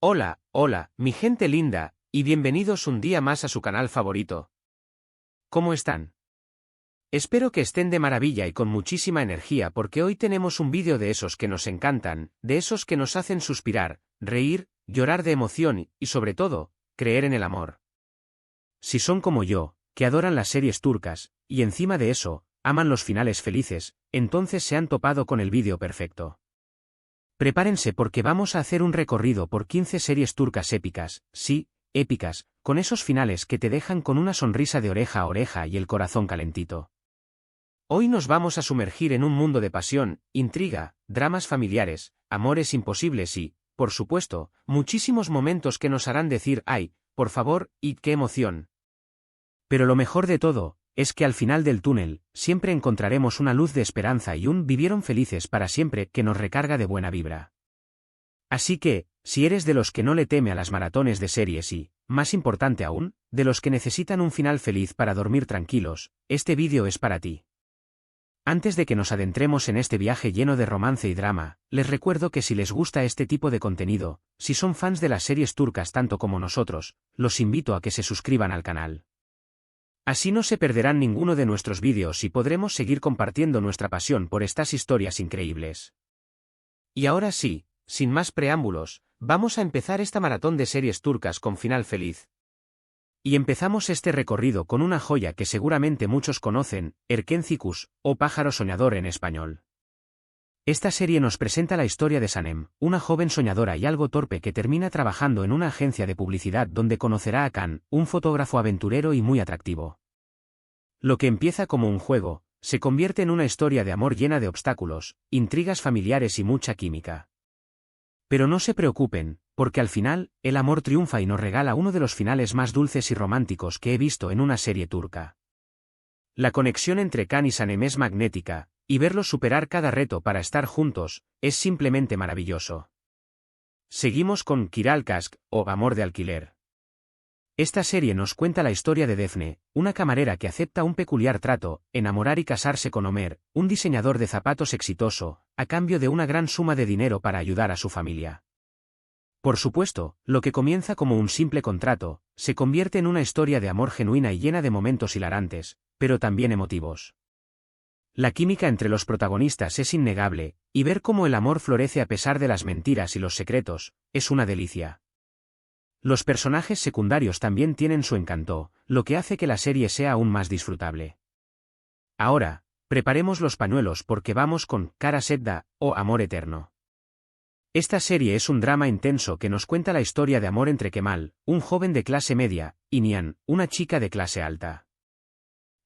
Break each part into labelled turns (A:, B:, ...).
A: Hola, mi gente linda, y bienvenidos un día más a su canal favorito. ¿Cómo están? Espero que estén de maravilla y con muchísima energía porque hoy tenemos un vídeo de esos que nos encantan, de esos que nos hacen suspirar, reír, llorar de emoción y, sobre todo, creer en el amor. Si son como yo, que adoran las series turcas, y encima de eso, aman los finales felices, entonces se han topado con el vídeo perfecto. Prepárense porque vamos a hacer un recorrido por 15 series turcas épicas, sí, épicas, con esos finales que te dejan con una sonrisa de oreja a oreja y el corazón calentito. Hoy nos vamos a sumergir en un mundo de pasión, intriga, dramas familiares, amores imposibles y, por supuesto, muchísimos momentos que nos harán decir ¡ay, por favor, y qué emoción! Pero lo mejor de todo, es que al final del túnel, siempre encontraremos una luz de esperanza y un vivieron felices para siempre que nos recarga de buena vibra. Así que, si eres de los que no le teme a las maratones de series y, más importante aún, de los que necesitan un final feliz para dormir tranquilos, este vídeo es para ti. Antes de que nos adentremos en este viaje lleno de romance y drama, les recuerdo que si les gusta este tipo de contenido, si son fans de las series turcas tanto como nosotros, los invito a que se suscriban al canal. Así no se perderán ninguno de nuestros vídeos y podremos seguir compartiendo nuestra pasión por estas historias increíbles. Y ahora sí, sin más preámbulos, vamos a empezar esta maratón de series turcas con final feliz. Y empezamos este recorrido con una joya que seguramente muchos conocen, Erkencikus, o Pájaro Soñador en español. Esta serie nos presenta la historia de Sanem, una joven soñadora y algo torpe que termina trabajando en una agencia de publicidad donde conocerá a Kan, un fotógrafo aventurero y muy atractivo. Lo que empieza como un juego, se convierte en una historia de amor llena de obstáculos, intrigas familiares y mucha química. Pero no se preocupen, porque al final, el amor triunfa y nos regala uno de los finales más dulces y románticos que he visto en una serie turca. La conexión entre Kan y Sanem es magnética, y verlos superar cada reto para estar juntos, es simplemente maravilloso. Seguimos con Kiral Kask, o Amor de Alquiler. Esta serie nos cuenta la historia de Defne, una camarera que acepta un peculiar trato, enamorar y casarse con Ömer, un diseñador de zapatos exitoso, a cambio de una gran suma de dinero para ayudar a su familia. Por supuesto, lo que comienza como un simple contrato, se convierte en una historia de amor genuina y llena de momentos hilarantes, pero también emotivos. La química entre los protagonistas es innegable, y ver cómo el amor florece a pesar de las mentiras y los secretos, es una delicia. Los personajes secundarios también tienen su encanto, lo que hace que la serie sea aún más disfrutable. Ahora, preparemos los pañuelos porque vamos con Kara Sevda, o Amor Eterno. Esta serie es un drama intenso que nos cuenta la historia de amor entre Kemal, un joven de clase media, y Nihan, una chica de clase alta.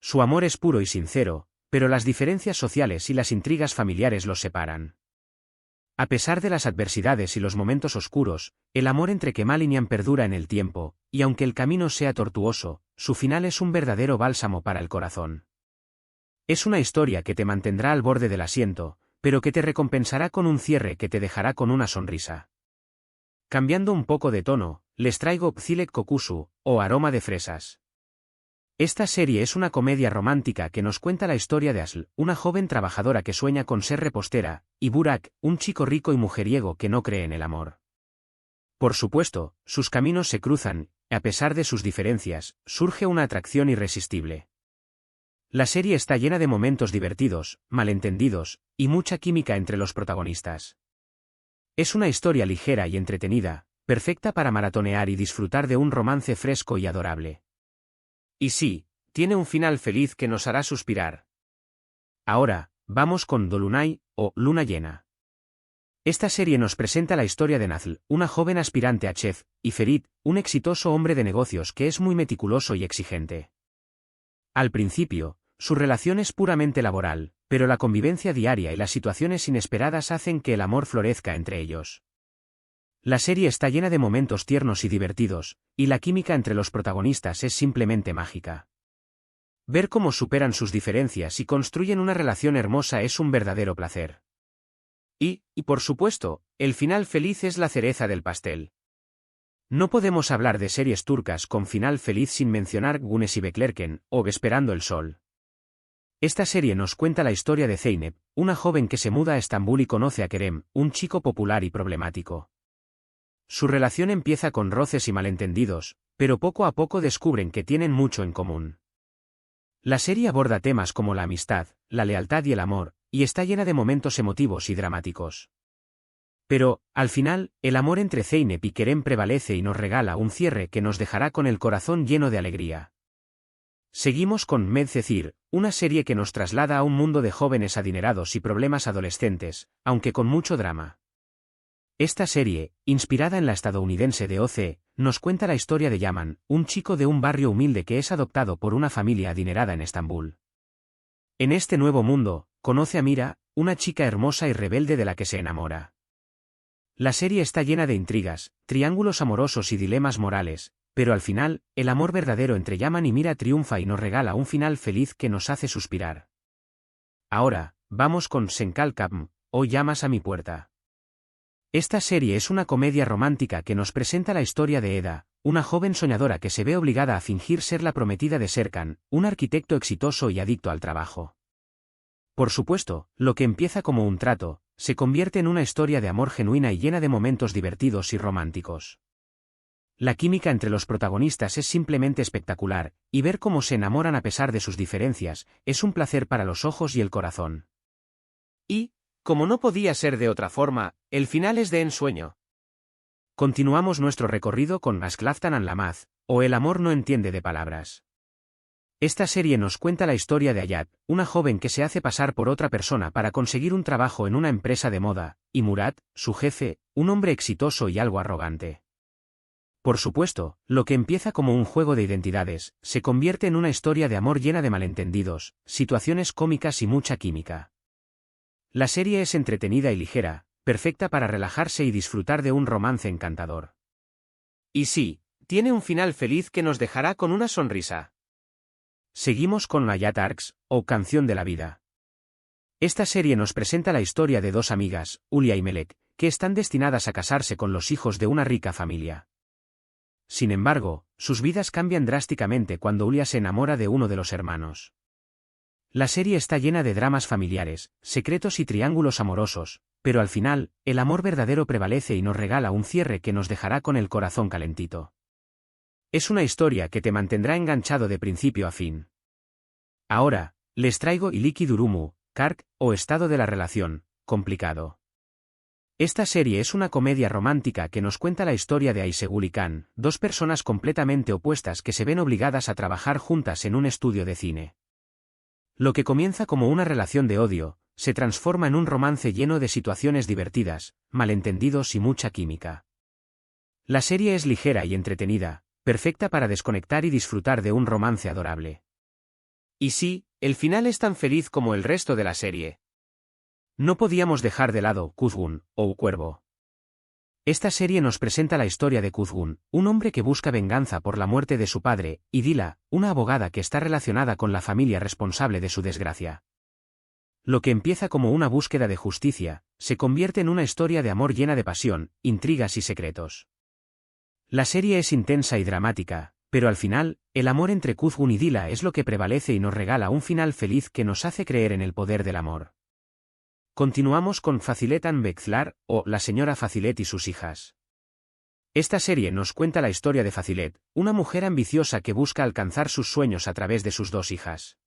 A: Su amor es puro y sincero, pero las diferencias sociales y las intrigas familiares los separan. A pesar de las adversidades y los momentos oscuros, el amor entre Kemal y Nihan perdura en el tiempo, y aunque el camino sea tortuoso, su final es un verdadero bálsamo para el corazón. Es una historia que te mantendrá al borde del asiento, pero que te recompensará con un cierre que te dejará con una sonrisa. Cambiando un poco de tono, les traigo Pzilek Kokusu, o Aroma de Fresas. Esta serie es una comedia romántica que nos cuenta la historia de Asl, una joven trabajadora que sueña con ser repostera, y Burak, un chico rico y mujeriego que no cree en el amor. Por supuesto, sus caminos se cruzan, y a pesar de sus diferencias, surge una atracción irresistible. La serie está llena de momentos divertidos, malentendidos, y mucha química entre los protagonistas. Es una historia ligera y entretenida, perfecta para maratonear y disfrutar de un romance fresco y adorable. Y sí, tiene un final feliz que nos hará suspirar. Ahora, vamos con Dolunay, o Luna Llena. Esta serie nos presenta la historia de Nazl, una joven aspirante a chef, y Ferit, un exitoso hombre de negocios que es muy meticuloso y exigente. Al principio, su relación es puramente laboral, pero la convivencia diaria y las situaciones inesperadas hacen que el amor florezca entre ellos. La serie está llena de momentos tiernos y divertidos, y la química entre los protagonistas es simplemente mágica. Ver cómo superan sus diferencias y construyen una relación hermosa es un verdadero placer. Y por supuesto, el final feliz es la cereza del pastel. No podemos hablar de series turcas con final feliz sin mencionar Güneş Beklerken, o Esperando el Sol. Esta serie nos cuenta la historia de Zeynep, una joven que se muda a Estambul y conoce a Kerem, un chico popular y problemático. Su relación empieza con roces y malentendidos, pero poco a poco descubren que tienen mucho en común. La serie aborda temas como la amistad, la lealtad y el amor, y está llena de momentos emotivos y dramáticos. Pero, al final, el amor entre Zeynep y Kerem prevalece y nos regala un cierre que nos dejará con el corazón lleno de alegría. Seguimos con Medcezir, una serie que nos traslada a un mundo de jóvenes adinerados y problemas adolescentes, aunque con mucho drama. Esta serie, inspirada en la estadounidense de O.C., nos cuenta la historia de Yaman, un chico de un barrio humilde que es adoptado por una familia adinerada en Estambul. En este nuevo mundo, conoce a Mira, una chica hermosa y rebelde de la que se enamora. La serie está llena de intrigas, triángulos amorosos y dilemas morales, pero al final, el amor verdadero entre Yaman y Mira triunfa y nos regala un final feliz que nos hace suspirar. Ahora, vamos con Senkal Kapm, o Llamas a mi puerta. Esta serie es una comedia romántica que nos presenta la historia de Eda, una joven soñadora que se ve obligada a fingir ser la prometida de Serkan, un arquitecto exitoso y adicto al trabajo. Por supuesto, lo que empieza como un trato, se convierte en una historia de amor genuina y llena de momentos divertidos y románticos. La química entre los protagonistas es simplemente espectacular, y ver cómo se enamoran a pesar de sus diferencias, es un placer para los ojos y el corazón. Y, como no podía ser de otra forma, el final es de ensueño. Continuamos nuestro recorrido con Asklaftan an Lamaz, o El amor no entiende de palabras. Esta serie nos cuenta la historia de Ayat, una joven que se hace pasar por otra persona para conseguir un trabajo en una empresa de moda, y Murat, su jefe, un hombre exitoso y algo arrogante. Por supuesto, lo que empieza como un juego de identidades, se convierte en una historia de amor llena de malentendidos, situaciones cómicas y mucha química. La serie es entretenida y ligera, perfecta para relajarse y disfrutar de un romance encantador. Y sí, tiene un final feliz que nos dejará con una sonrisa. Seguimos con Ayat Arcs, o Canción de la Vida. Esta serie nos presenta la historia de dos amigas, Ulia y Melek, que están destinadas a casarse con los hijos de una rica familia. Sin embargo, sus vidas cambian drásticamente cuando Ulia se enamora de uno de los hermanos. La serie está llena de dramas familiares, secretos y triángulos amorosos, pero al final, el amor verdadero prevalece y nos regala un cierre que nos dejará con el corazón calentito. Es una historia que te mantendrá enganchado de principio a fin. Ahora, les traigo Iliki Durumu, Kark, o Estado de la Relación, Complicado. Esta serie es una comedia romántica que nos cuenta la historia de Aysegul y Khan, dos personas completamente opuestas que se ven obligadas a trabajar juntas en un estudio de cine. Lo que comienza como una relación de odio, se transforma en un romance lleno de situaciones divertidas, malentendidos y mucha química. La serie es ligera y entretenida, perfecta para desconectar y disfrutar de un romance adorable. Y sí, el final es tan feliz como el resto de la serie. No podíamos dejar de lado Kuzgun, o Cuervo. Esta serie nos presenta la historia de Kuzgun, un hombre que busca venganza por la muerte de su padre, y Dila, una abogada que está relacionada con la familia responsable de su desgracia. Lo que empieza como una búsqueda de justicia, se convierte en una historia de amor llena de pasión, intrigas y secretos. La serie es intensa y dramática, pero al final, el amor entre Kuzgun y Dila es lo que prevalece y nos regala un final feliz que nos hace creer en el poder del amor. Continuamos con Fazilet and Bekzlar, o La señora Fazilet y sus hijas. Esta serie nos cuenta la historia de Fazilet, una mujer ambiciosa que busca alcanzar sus sueños a través de sus dos hijas.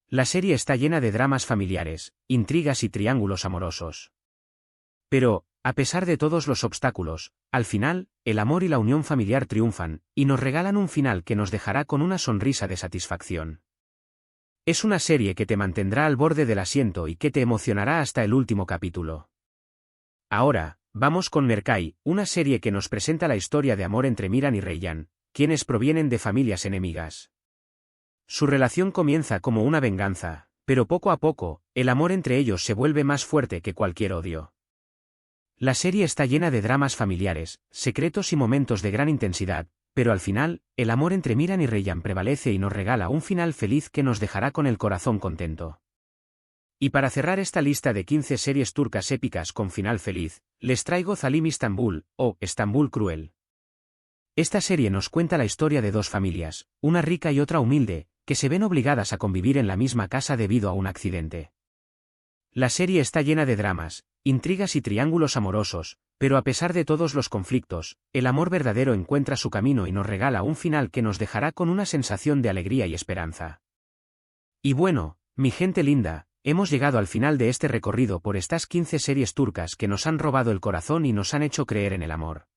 A: La serie está llena de dramas familiares, intrigas y triángulos amorosos. Pero, a pesar de todos los obstáculos, al final, el amor y la unión familiar triunfan, y nos regalan un final que nos dejará con una sonrisa de satisfacción. Es una serie que te mantendrá al borde del asiento y que te emocionará hasta el último capítulo. Ahora, vamos con Merkai, una serie que nos presenta la historia de amor entre Miran y Reyyan, quienes provienen de familias enemigas. Su relación comienza como una venganza, pero poco a poco, el amor entre ellos se vuelve más fuerte que cualquier odio. La serie está llena de dramas familiares, secretos y momentos de gran intensidad, pero al final, el amor entre Miran y Reyyan prevalece y nos regala un final feliz que nos dejará con el corazón contento. Y para cerrar esta lista de 15 series turcas épicas con final feliz, les traigo Zalim Istanbul, o Estambul Cruel. Esta serie nos cuenta la historia de dos familias, una rica y otra humilde, que se ven obligadas a convivir en la misma casa debido a un accidente. La serie está llena de dramas, intrigas y triángulos amorosos, Pero a pesar de todos los conflictos, el amor verdadero encuentra su camino y nos regala un final que nos dejará con una sensación de alegría y esperanza. Y bueno, mi gente linda, hemos llegado al final de este recorrido por estas 15 series turcas que nos han robado el corazón y nos han hecho creer en el amor.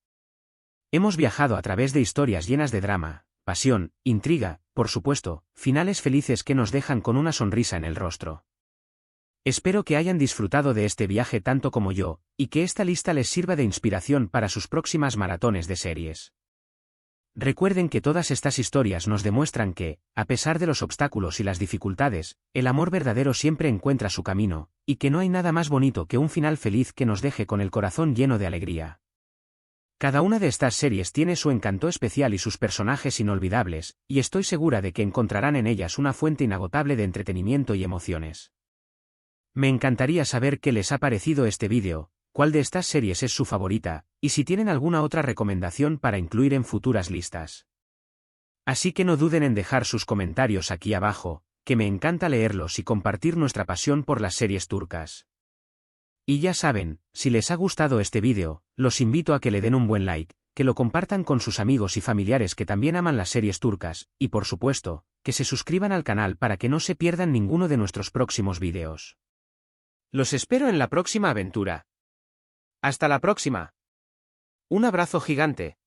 A: Hemos viajado a través de historias llenas de drama, pasión, intriga, por supuesto, finales felices que nos dejan con una sonrisa en el rostro. Espero que hayan disfrutado de este viaje tanto como yo, y que esta lista les sirva de inspiración para sus próximas maratones de series. Recuerden que todas estas historias nos demuestran que, a pesar de los obstáculos y las dificultades, el amor verdadero siempre encuentra su camino, y que no hay nada más bonito que un final feliz que nos deje con el corazón lleno de alegría. Cada una de estas series tiene su encanto especial y sus personajes inolvidables, y estoy segura de que encontrarán en ellas una fuente inagotable de entretenimiento y emociones. Me encantaría saber qué les ha parecido este vídeo, cuál de estas series es su favorita, y si tienen alguna otra recomendación para incluir en futuras listas. Así que no duden en dejar sus comentarios aquí abajo, que me encanta leerlos y compartir nuestra pasión por las series turcas. Y ya saben, si les ha gustado este vídeo, los invito a que le den un buen like, que lo compartan con sus amigos y familiares que también aman las series turcas, y por supuesto, que se suscriban al canal para que no se pierdan ninguno de nuestros próximos vídeos. Los espero en la próxima aventura. ¡Hasta la próxima! Un abrazo gigante.